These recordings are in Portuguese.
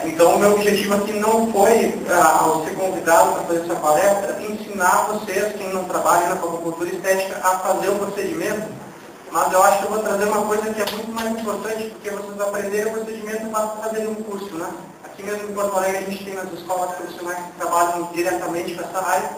Então, o meu objetivo aqui não foi, ao ser convidado para fazer essa palestra, ensinar vocês, quem não trabalha na acupuntura estética, a fazer o procedimento, mas eu acho que eu vou trazer uma coisa que é muito mais importante, porque vocês aprenderem o procedimento para fazer um curso, né? Aqui mesmo em Porto Alegre, a gente tem as escolas profissionais que trabalham diretamente com essa área.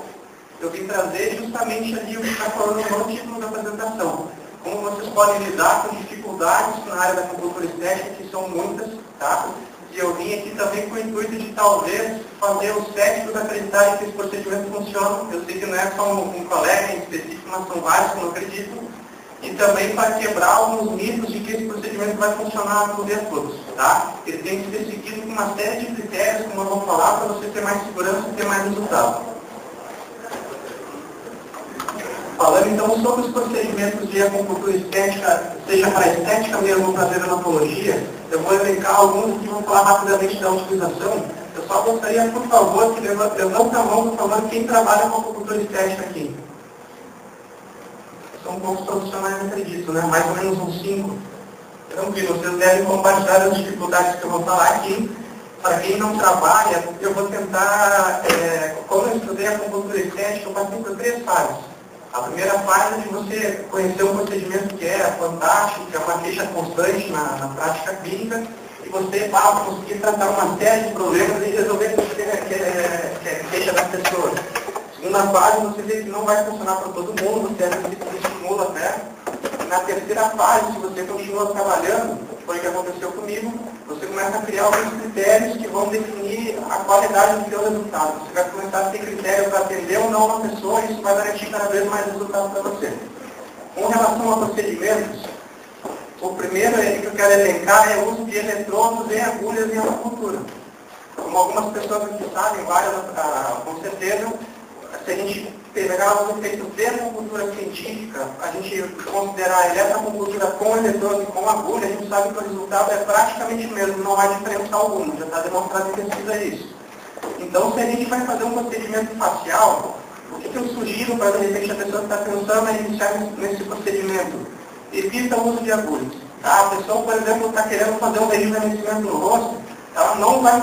Eu vim trazer justamente ali o que está falando no título da apresentação. Como vocês podem lidar com dificuldades na área da acupuntura estética, que são muitas, tá? E eu vim aqui também com o intuito de talvez fazer os céticos acreditarem que esse procedimento funciona. Eu sei que não é só um colega em específico, mas são vários que não acreditam. E também para quebrar alguns mitos de que esse procedimento vai funcionar por dia todos, tá? Ele tem que ser seguido com uma série de critérios, como eu vou falar, para você ter mais segurança e ter mais resultado. Falando então sobre os procedimentos de acupuntura estética, seja para estética mesmo ou para dermatologia, eu vou elencar alguns que vou falar rapidamente da utilização. Eu só gostaria, por favor, que levante a mão, por favor, quem trabalha com acupuntura estética aqui. São poucos profissionais, não acredito, né? Mais ou menos uns 5. Tranquilo, vocês devem compartilhar as dificuldades que eu vou falar aqui. Para quem não trabalha, eu vou tentar, como eu estudei acupuntura estética, eu passei por 3 fases. A primeira fase é de você conhecer um procedimento que é fantástico, que é uma queixa constante na prática clínica, e você vai conseguir tratar uma série de problemas e resolver a queixa das pessoas. Segunda fase, você vê que não vai funcionar para todo mundo, você às vezes estimula até. Na terceira fase, se você continua trabalhando, que foi o que aconteceu comigo, você começa a criar alguns critérios que vão definir a qualidade do seu resultado. Você vai começar a ter critério para atender ou não uma pessoa e isso vai garantir cada vez mais resultados para você. Com relação a procedimentos, o primeiro que eu quero elencar é o uso de eletrodos e agulhas em acupuntura. Como algumas pessoas aqui sabem, várias com certeza, se a gente pegar os efeitos de acupuntura científica, a gente considerar a eletroacupuntura com eletrodo e com agulha, a gente sabe que o resultado é praticamente o mesmo, não há diferença alguma, já está demonstrado em pesquisa isso. Então, se a gente vai fazer um procedimento facial, o que eu sugiro para, de repente, a pessoa que está pensando em iniciar nesse procedimento? Evita o uso de agulhas. Tá? A pessoa, por exemplo, está querendo fazer um rejuvenescimento no rosto, ela não vai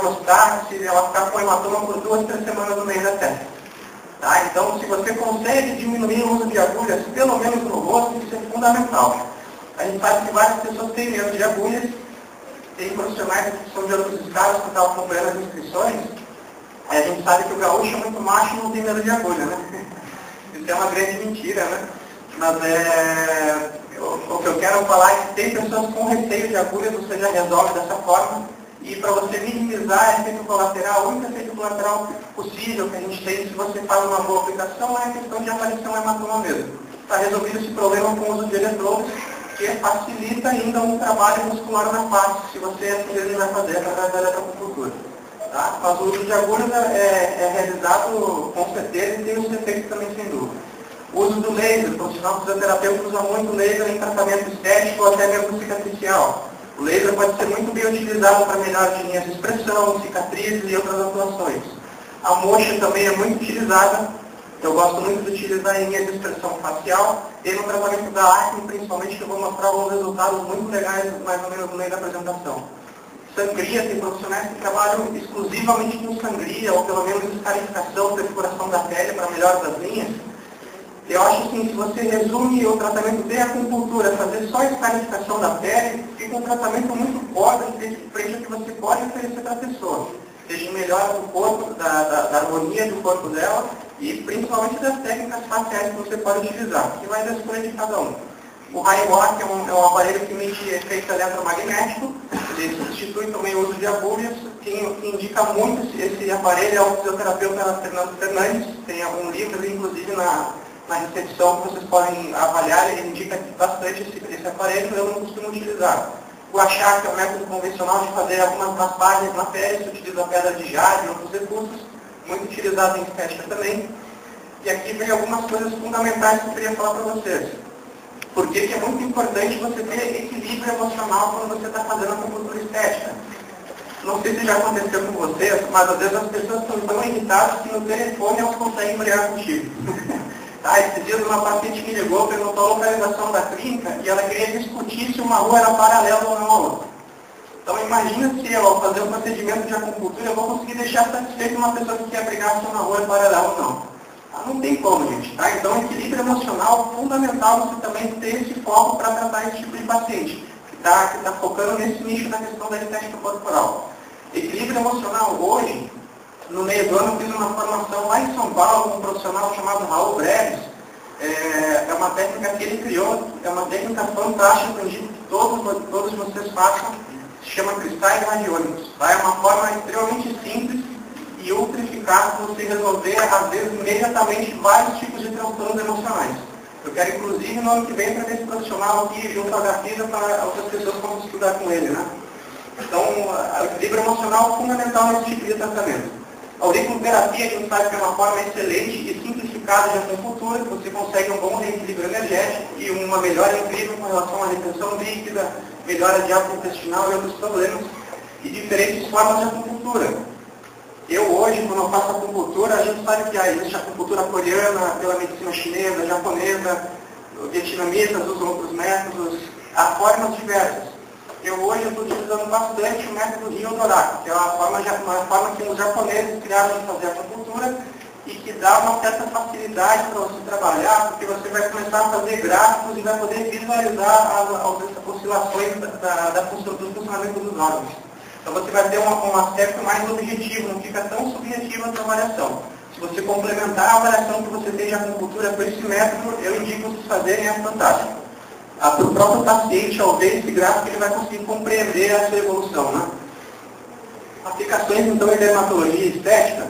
gostar se ela ficar com hematoma por 2, 3 semanas no meio da testa. Tá? Então, se você consegue diminuir o uso de agulhas, pelo menos no rosto, isso é fundamental. A gente sabe que várias pessoas têm medo de agulhas, tem profissionais que são de outros estados que estavam acompanhando as inscrições, aí a gente sabe que o gaúcho é muito macho e não tem medo de agulha, né? Isso é uma grande mentira, né? Mas o que eu quero falar é que tem pessoas com receio de agulhas, você já resolve dessa forma. E para você minimizar efeito colateral, o único efeito colateral possível que a gente tem, se você faz uma boa aplicação, é a questão de aparecer um hematoma mesmo. Está resolvido esse problema com o uso de eletrodos, que facilita ainda um trabalho muscular na face, se você assim vai fazer através da eletroacupuntura. Tá? Mas o uso de agulhas é realizado com certeza e tem os efeitos também sem dúvida. O uso do laser, o profissional fisioterapeuta usa muito laser em tratamento estético ou até mesmo cicatricial. O laser pode ser muito bem utilizado para melhor de linhas de expressão, cicatrizes e outras atuações. A moxa também é muito utilizada, eu gosto muito de utilizar em linhas de expressão facial e no tratamento da acne, principalmente, que eu vou mostrar alguns resultados muito legais mais ou menos no meio da apresentação. Sangria, tem profissionais que trabalham exclusivamente com sangria, ou pelo menos escarificação, perfuração da pele para melhor das linhas. Eu acho assim, se você resume o tratamento de acupuntura, fazer só a escarificação da pele, fica um tratamento muito pobre frente ao que você pode oferecer para a pessoa. Seja melhor do corpo, da harmonia do corpo dela e principalmente das técnicas faciais que você pode utilizar, que vai da escolha de cada um. O Raiwalk é um aparelho que emite efeito eletromagnético, ele substitui também o uso de agulhas. Quem indica muito esse aparelho é o fisioterapeuta Fernando Fernandes, tem algum livro, inclusive na recepção que vocês podem avaliar, ele indica bastante esse aparelho, eu não costumo utilizar. O achar, que é o método convencional de fazer algumas massagens na pele, se utiliza a pedra de jade e outros recursos, muito utilizado em estética também. E aqui vem algumas coisas fundamentais que eu queria falar para vocês. Por que é muito importante você ter equilíbrio emocional quando você está fazendo a acupuntura estética? Não sei se já aconteceu com vocês, mas às vezes as pessoas estão tão irritadas que no telefone elas conseguem brigar contigo. Tá, esses dias uma paciente me ligou, perguntou a localização da clínica e ela queria discutir se uma rua era paralela ou não a outra. Então imagina se eu, ao fazer um procedimento de acupuntura, eu vou conseguir deixar satisfeito uma pessoa que quer brigar com uma rua paralelo ou não. Não tem como, gente. Tá? Então equilíbrio emocional é fundamental você também ter esse foco para tratar esse tipo de paciente, que está focando nesse nicho da questão da estética corporal. Equilíbrio emocional hoje, no meio do ano, eu fiz uma formação lá em São Paulo, com um profissional chamado Raul Breves. É uma técnica que ele criou, é uma técnica fantástica, eu indico que todos vocês façam, se chama cristais radiônicos. Tá? É uma forma extremamente simples e ultra eficaz de você resolver, às vezes, imediatamente, vários tipos de transtornos emocionais. Eu quero, inclusive, no ano que vem, trazer esse profissional aqui junto à Gafisa para outras pessoas que possam estudar com ele. Né? Então, o equilíbrio emocional é fundamental nesse tipo de tratamento. A auriculoterapia, a gente sabe que é uma forma excelente e simplificada de acupuntura, que você consegue um bom reequilíbrio energético e uma melhora incrível com relação à retenção líquida, melhora de hábito intestinal e outros problemas, e diferentes formas de acupuntura. Eu hoje, quando eu faço acupuntura, a gente sabe que existe a acupuntura coreana, pela medicina chinesa, japonesa, vietnamitas, usam outros métodos, há formas diversas. Eu hoje estou utilizando bastante o método Ryodoraku, que é uma forma que os japoneses criaram de fazer acupuntura e que dá uma certa facilidade para você trabalhar, porque você vai começar a fazer gráficos e vai poder visualizar as oscilações do funcionamento dos órgãos. Então você vai ter um aspecto mais objetivo, não fica tão subjetiva a sua avaliação. Se você complementar a avaliação que você tem de acupuntura com esse método, eu indico vocês fazerem, é fantástico. Para o próprio paciente, ao ver esse gráfico, ele vai conseguir compreender a sua evolução. Né? Aplicações, então, em dermatologia e estética.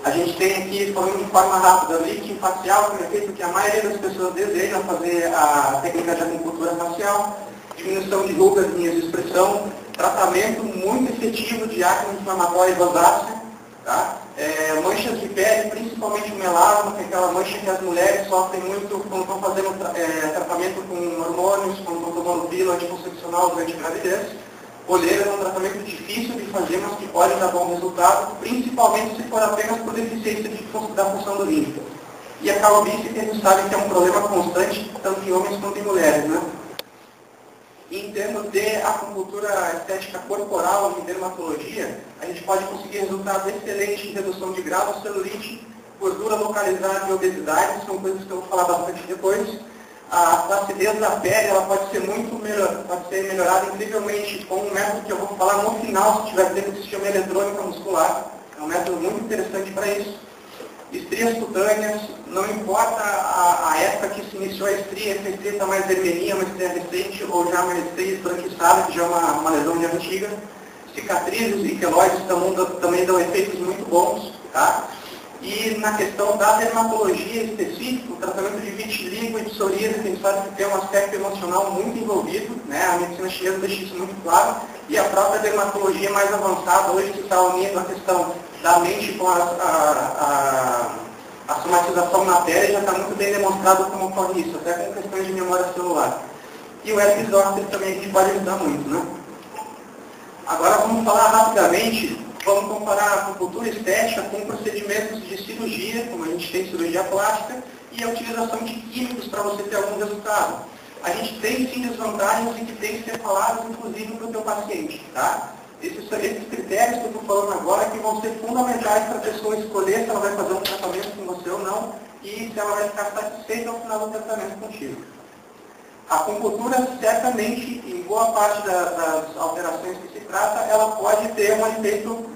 A gente tem aqui, falando de forma rápida, lifting facial, que é feito que a maioria das pessoas desejam fazer a técnica de acupuntura facial, diminuição de rugas, linhas de expressão, tratamento muito efetivo de acne inflamatória e rosácea, tá? Manchas de pele, principalmente o melasma, que é aquela mancha que as mulheres sofrem muito quando estão fazendo tratamento com hormônios, quando estão tomando pílula anticoncepcional durante a gravidez. Olheira é um tratamento difícil de fazer, mas que pode dar bom resultado, principalmente se for apenas por deficiência da função do límbico. E a calvície, que a gente sabe que é um problema constante, tanto em homens quanto em mulheres, né? Em termos de acupuntura estética corporal e dermatologia, a gente pode conseguir resultados excelentes em redução de grau de celulite, gordura localizada e obesidade, são coisas que eu vou falar bastante depois. A flacidez da pele ela pode ser melhorada incrivelmente com um método que eu vou falar no final, se tiver tempo, que se chama eletrônica muscular. É um método muito interessante para isso. Estrias cutâneas, não importa a época que se iniciou a estria, se a estria está mais vermelhinha, uma estria recente, ou já uma estria esbranquiçada, que já é uma lesão de antiga. Cicatrizes e queloides também dão efeitos muito bons. Tá? E na questão da dermatologia específica, o tratamento de vitiligo e psoríase, a gente sabe que tem um aspecto emocional muito envolvido, né? A medicina chinesa deixa isso muito claro, e a própria dermatologia mais avançada, hoje que está unindo a questão da mente com a somatização na pele, já está muito bem demonstrado como ocorre isso, até com questões de memória celular. E o herpes zoster também a gente pode ajudar muito, né? Agora vamos falar rapidamente. Vamos comparar a acupuntura estética com procedimentos de cirurgia, como a gente tem cirurgia plástica, e a utilização de químicos para você ter algum resultado. A gente tem sim desvantagens e que tem que ser falados, inclusive, para o teu paciente. Tá? Esses critérios que eu estou falando agora que vão ser fundamentais para a pessoa escolher se ela vai fazer um tratamento com você ou não, e se ela vai ficar satisfeita ao final do tratamento contigo. A acupuntura, certamente, em boa parte das alterações que se trata, ela pode ter um efeito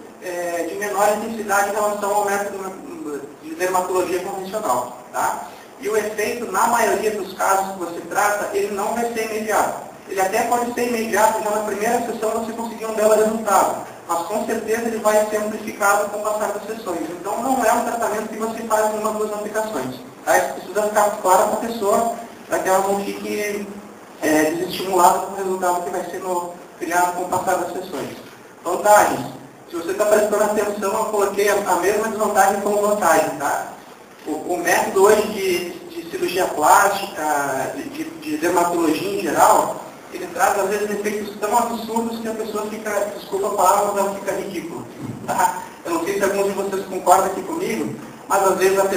de menor intensidade em relação ao método de dermatologia convencional. Tá? E o efeito, na maioria dos casos que você trata, ele não vai ser imediato. Ele até pode ser imediato, já na primeira sessão você conseguir um belo resultado. Mas com certeza ele vai ser amplificado com o passar das sessões. Então não é um tratamento que você faz em uma ou duas aplicações. Tá? Isso precisa ficar claro para a pessoa, para que ela não fique desestimulada com o resultado que vai ser criado com o passar das sessões. Vantagens. Se você está prestando atenção, eu coloquei a mesma desvantagem como vantagem. Tá? O método hoje de cirurgia plástica, de dermatologia em geral, ele traz às vezes efeitos tão absurdos que a pessoa fica, desculpa a palavra, mas ela fica ridícula. Tá? Eu não sei se alguns de vocês concordam aqui comigo, mas às vezes uma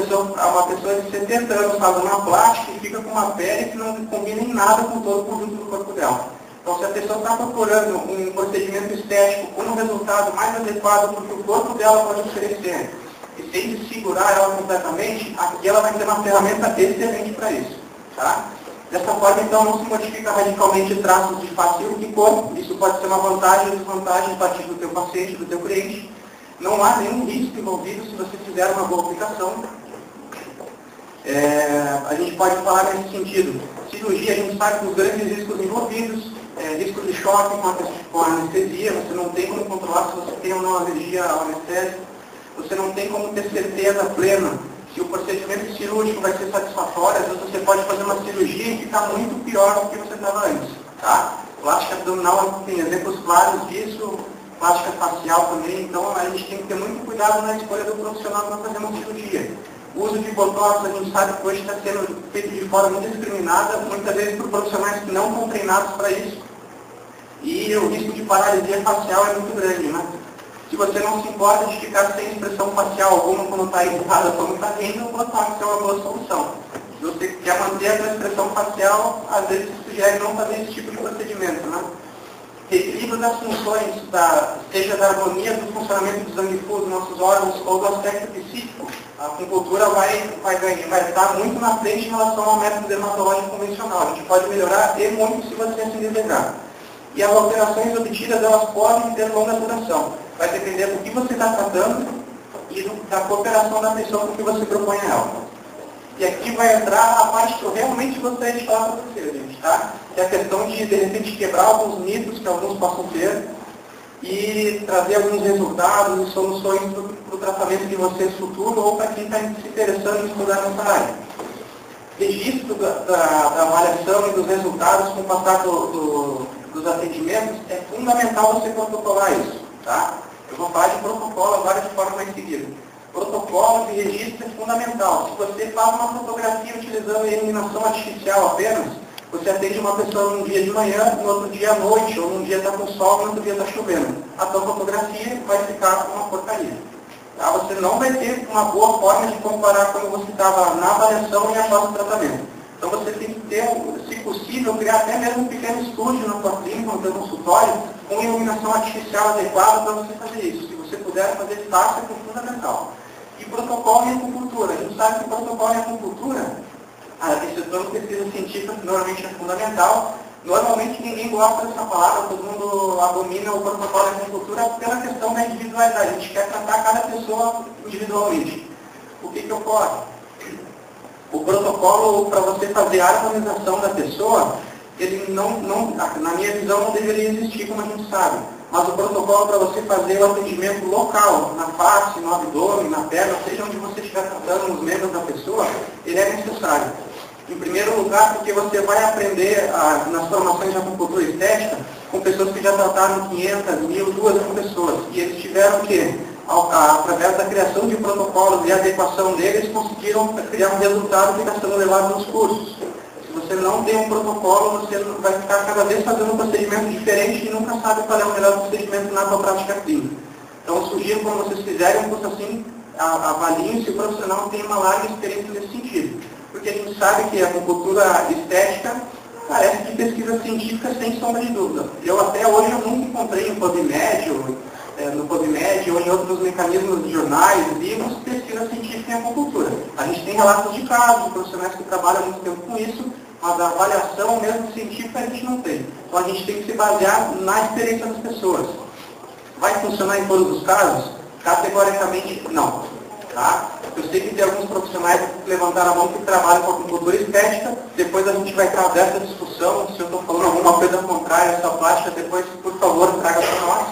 pessoa de 70 anos faz uma plástica e fica com uma pele que não combina em nada com todo o conjunto do corpo dela. Então, se a pessoa está procurando um procedimento estético com um resultado mais adequado para o que o corpo dela pode oferecer, e sem desfigurar ela completamente, aqui ela vai ter uma ferramenta excelente para isso. Tá? Dessa forma, então, não se modifica radicalmente traços de face e corpo. Isso pode ser uma vantagem ou desvantagem a partir do teu paciente, do teu cliente. Não há nenhum risco envolvido se você fizer uma boa aplicação. A gente pode falar nesse sentido. Cirurgia, a gente sabe dos grandes riscos envolvidos, risco de choque com a anestesia, você não tem como controlar se você tem ou não alergia ao anestésico, você não tem como ter certeza plena se o procedimento cirúrgico vai ser satisfatório, às vezes você pode fazer uma cirurgia e ficar muito pior do que você estava antes. Tá? Plástica abdominal tem exemplos claros disso, plástica facial também, então a gente tem que ter muito cuidado na escolha do profissional para fazer uma cirurgia. O uso de botox, a gente sabe que hoje está sendo feito de forma indiscriminada, muitas vezes por profissionais que não estão treinados para isso. E o risco de paralisia facial é muito grande, né? Se você não se importa de ficar sem expressão facial alguma quando está irritada, quando está rindo, o botox é uma boa solução. Se você quer manter a sua expressão facial, às vezes sugere não fazer esse tipo de procedimento, né? Equilíbrio das funções, seja da harmonia do funcionamento do sangue fluido dos nossos órgãos ou do aspecto psíquico, a acupuntura vai estar muito na frente em relação ao método dermatológico convencional. A gente pode melhorar e muito se você assim desejar. E as alterações obtidas, elas podem ter longa duração. Vai depender do que você está tratando e da cooperação da pessoa com que você propõe a ela. E aqui vai entrar a parte que eu realmente gostaria de falar para vocês, gente, tá? Que é a questão de repente, quebrar alguns mitos que alguns possam ter e trazer alguns resultados e soluções para o tratamento de vocês futuro ou para quem está se interessando em estudar nessa área. Registro da avaliação e dos resultados com o passar dos atendimentos, é fundamental você protocolar isso, tá? Eu vou falar de protocolo agora de forma mais seguida. Protocolo de registro é fundamental. Se você faz uma fotografia utilizando a iluminação artificial apenas, você atende uma pessoa num dia de manhã, no outro dia à noite, ou num dia está com sol, no outro dia está chovendo. A sua fotografia vai ficar uma porcaria. Tá? Você não vai ter uma boa forma de comparar quando você estava na avaliação e após o tratamento. Então você tem que ter, se possível, criar até mesmo um pequeno estúdio na sua clínica, no seu consultório, com iluminação artificial adequada para você fazer isso. Se você puder fazer fácil, é fundamental. E protocolo em acupuntura. A gente sabe que protocolo em acupuntura, esse plano de pesquisa científica que normalmente é fundamental. Normalmente ninguém gosta dessa palavra, todo mundo abomina o protocolo em acupuntura pela questão da individualidade. A gente quer tratar cada pessoa individualmente. O que ocorre? O protocolo para você fazer a harmonização da pessoa, ele na minha visão, não deveria existir, como a gente sabe. Mas o protocolo para você fazer o atendimento local, na face, no abdômen, na perna, seja onde você estiver tratando os membros da pessoa, ele é necessário. Em primeiro lugar, porque você vai aprender nas formações de acupuntura estética com pessoas que já trataram 500, 1.000, 2.000 pessoas. E eles tiveram que, através da criação de protocolos e adequação deles, conseguiram criar um resultado que está sendo levado nos cursos. Se você não tem um protocolo, você vai ficar cada vez fazendo um procedimento diferente e nunca sabe qual é o melhor procedimento na sua prática clínica. Então, sugiro quando vocês fizerem um curso assim, avaliem se o profissional tem uma larga experiência nesse sentido. Porque a gente sabe que a acupuntura estética parece de pesquisa científica sem sombra de dúvida. Eu até hoje eu nunca encontrei no PubMed ou em outros mecanismos de jornais, livros, pesquisa científica em acupuntura. A gente tem relatos de casos, de profissionais que trabalham muito tempo com isso, mas a avaliação mesmo científica a gente não tem. Então a gente tem que se basear na experiência das pessoas. Vai funcionar em todos os casos? Categoricamente não. Tá? Eu sei que tem alguns profissionais que levantaram a mão que trabalham com acupuntura estética, depois a gente vai trazer essa discussão, se eu estou falando alguma coisa contrária a essa plástica, depois, por favor, traga para nós.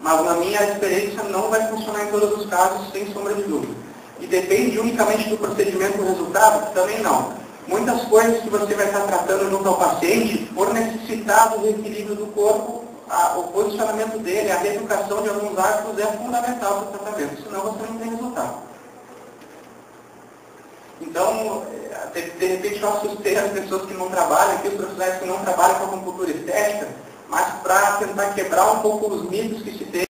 Mas na minha experiência não vai funcionar em todos os casos, sem sombra de dúvida. E depende unicamente do procedimento do resultado? Também não. Muitas coisas que você vai estar tratando junto ao paciente, por necessitar do equilíbrio do corpo, o posicionamento dele, a reeducação de alguns hábitos é fundamental para o tratamento, senão você não tem resultado. Então, de repente eu assustei as pessoas que não trabalham, aqui os profissionais que não trabalham com acupuntura estética, mas para tentar quebrar um pouco os mitos que se tem